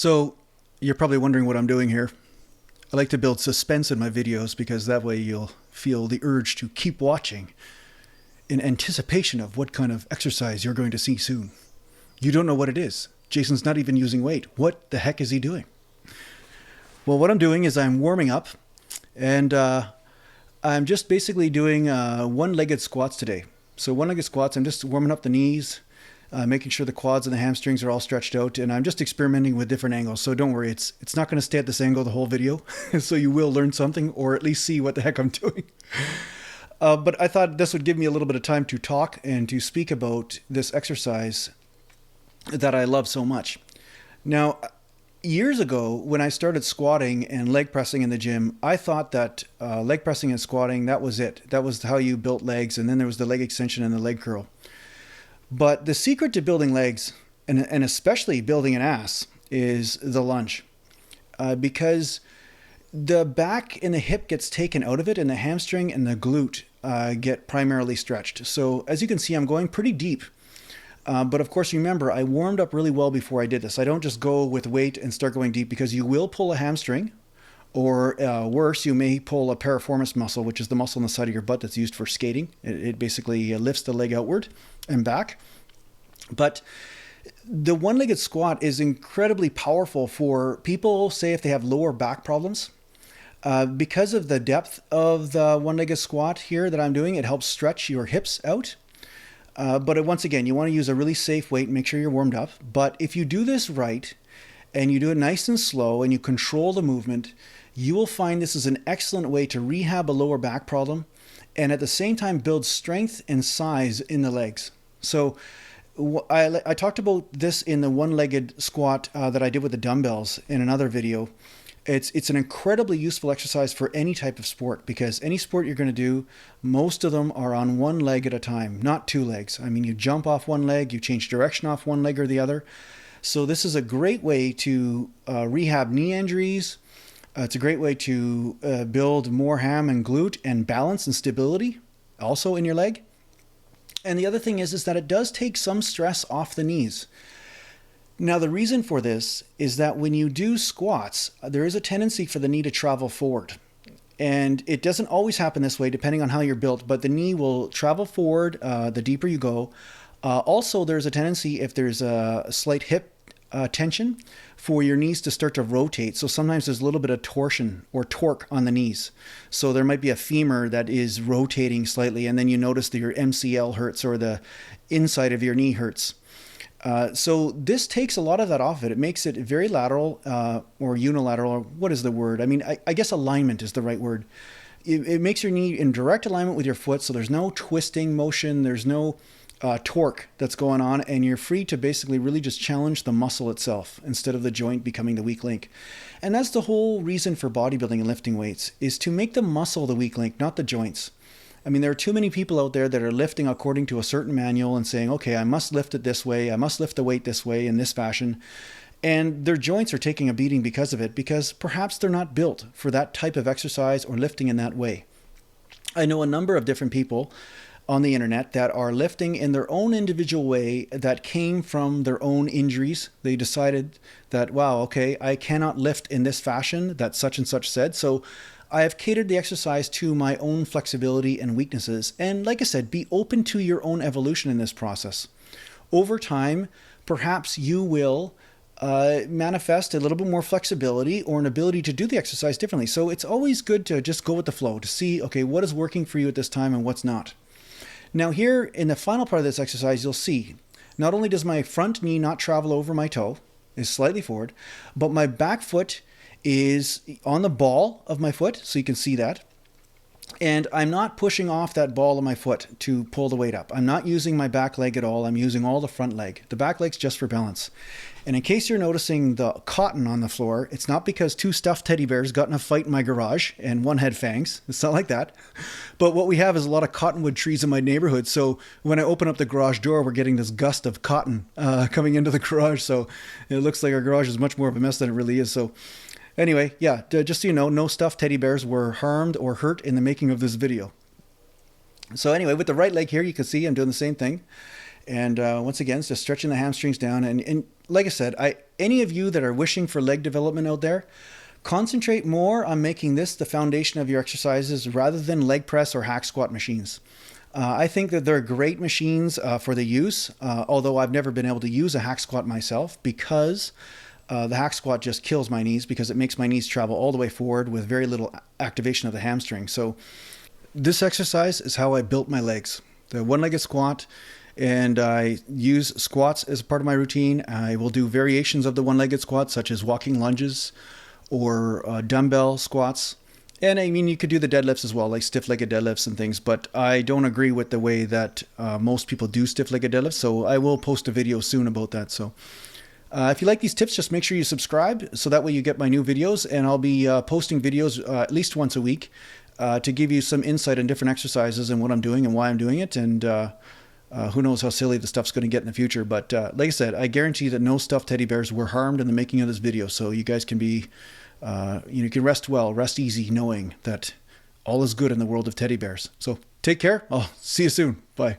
So you're probably wondering what I'm doing here. I like to build suspense in my videos because that way you'll feel the urge to keep watching in anticipation of what kind of exercise you're going to see soon. You don't know what it is. Jason's not even using weight. What the heck is he doing? Well, what I'm doing is I'm warming up, and I'm just basically doing one-legged squats today. So one-legged squats, I'm just warming up the knees, making sure the quads and the hamstrings are all stretched out, and I'm just experimenting with different angles. So don't worry, it's not going to stay at this angle the whole video, so you will learn something or at least see what the heck I'm doing. But I thought this would give me a little bit of time to talk and to speak about this exercise that I love so much. Now, years ago, when I started squatting and leg pressing in the gym, I thought that leg pressing and squatting, that was it. That was how you built legs, and then there was the leg extension and the leg curl. But the secret to building legs, and especially building an ass, is the lunge. Because the back and the hip gets taken out of it, and the hamstring and the glute get primarily stretched. So as you can see, I'm going pretty deep. But of course, remember, I warmed up really well before I did this. I don't just go with weight and start going deep, because you will pull a hamstring, or worse, you may pull a piriformis muscle, which is the muscle on the side of your butt that's used for skating. It basically lifts the leg outward and back. But the one-legged squat is incredibly powerful for people, say, if they have lower back problems. Because of the depth of the one-legged squat here that I'm doing, it helps stretch your hips out. But once again, you want to use a really safe weight and make sure you're warmed up. But if you do this right, and you do it nice and slow, and you control the movement, you will find this is an excellent way to rehab a lower back problem, and at the same time build strength and size in the legs. So I talked about this in the one-legged squat that I did with the dumbbells in another video. It's an incredibly useful exercise for any type of sport, because any sport you're going to do, most of them are on one leg at a time, not two legs. I mean, you jump off one leg, you change direction off one leg or the other. So this is a great way to rehab knee injuries. It's a great way to build more ham and glute and balance and stability also in your leg. And the other thing is that it does take some stress off the knees. Now, the reason for this is that when you do squats, there is a tendency for the knee to travel forward. And it doesn't always happen this way, depending on how you're built, but the knee will travel forward the deeper you go. Also, there's a tendency, if there's a slight hip tension, for your knees to start to rotate. So sometimes there's a little bit of torsion or torque on the knees. So there might be a femur that is rotating slightly, and then you notice that your MCL hurts or the inside of your knee hurts. So this takes a lot of that off it. It makes it very lateral or unilateral, or what is the word? I mean, I guess alignment is the right word. It makes your knee in direct alignment with your foot, so there's no twisting motion, there's no torque that's going on, and you're free to basically really just challenge the muscle itself instead of the joint becoming the weak link. And that's the whole reason for bodybuilding and lifting weights, is to make the muscle the weak link, not the joints. I mean, there are too many people out there that are lifting according to a certain manual and saying, okay, I must lift it this way, I must lift the weight this way in this fashion. And their joints are taking a beating because of it, because perhaps they're not built for that type of exercise or lifting in that way. I know a number of different people on the internet that are lifting in their own individual way that came from their own injuries. They decided that, wow, okay, I cannot lift in this fashion that such and such said. So I have catered the exercise to my own flexibility and weaknesses. And like I said, be open to your own evolution in this process. Over time, perhaps you will manifest a little bit more flexibility or an ability to do the exercise differently. So it's always good to just go with the flow to see, okay, what is working for you at this time and what's not. Now here in the final part of this exercise, you'll see not only does my front knee not travel over my toe, is slightly forward, but my back foot is on the ball of my foot, so you can see that. And I'm not pushing off that ball of my foot to pull the weight up. I'm not using my back leg at all. I'm using all the front leg. The back leg's just for balance. And in case you're noticing the cotton on the floor, it's not because two stuffed teddy bears got in a fight in my garage and one had fangs. It's not like that. But what we have is a lot of cottonwood trees in my neighborhood. So when I open up the garage door, we're getting this gust of cotton coming into the garage. So it looks like our garage is much more of a mess than it really is. So anyway, yeah, just so you know, no stuffed teddy bears were harmed or hurt in the making of this video. So anyway, with the right leg here, you can see I'm doing the same thing. And once again, it's just stretching the hamstrings down. And like I said, any of you that are wishing for leg development out there, concentrate more on making this the foundation of your exercises rather than leg press or hack squat machines. I think that they're great machines for the use, although I've never been able to use a hack squat myself because the hack squat just kills my knees because it makes my knees travel all the way forward with very little activation of the hamstring. So this exercise is how I built my legs. The one-legged squat, and I use squats as part of my routine. I will do variations of the one-legged squat, such as walking lunges or dumbbell squats. And I mean, you could do the deadlifts as well, like stiff-legged deadlifts and things, but I don't agree with the way that most people do stiff-legged deadlifts, so I will post a video soon about that. So if you like these tips, just make sure you subscribe, so that way you get my new videos, and I'll be posting videos at least once a week to give you some insight on different exercises and what I'm doing and why I'm doing it, and who knows how silly the stuff's going to get in the future. But like I said, I guarantee that no stuffed teddy bears were harmed in the making of this video, so you guys can be you can rest well, rest easy, knowing that all is good in the world of teddy bears. So take care. I'll see you soon. Bye.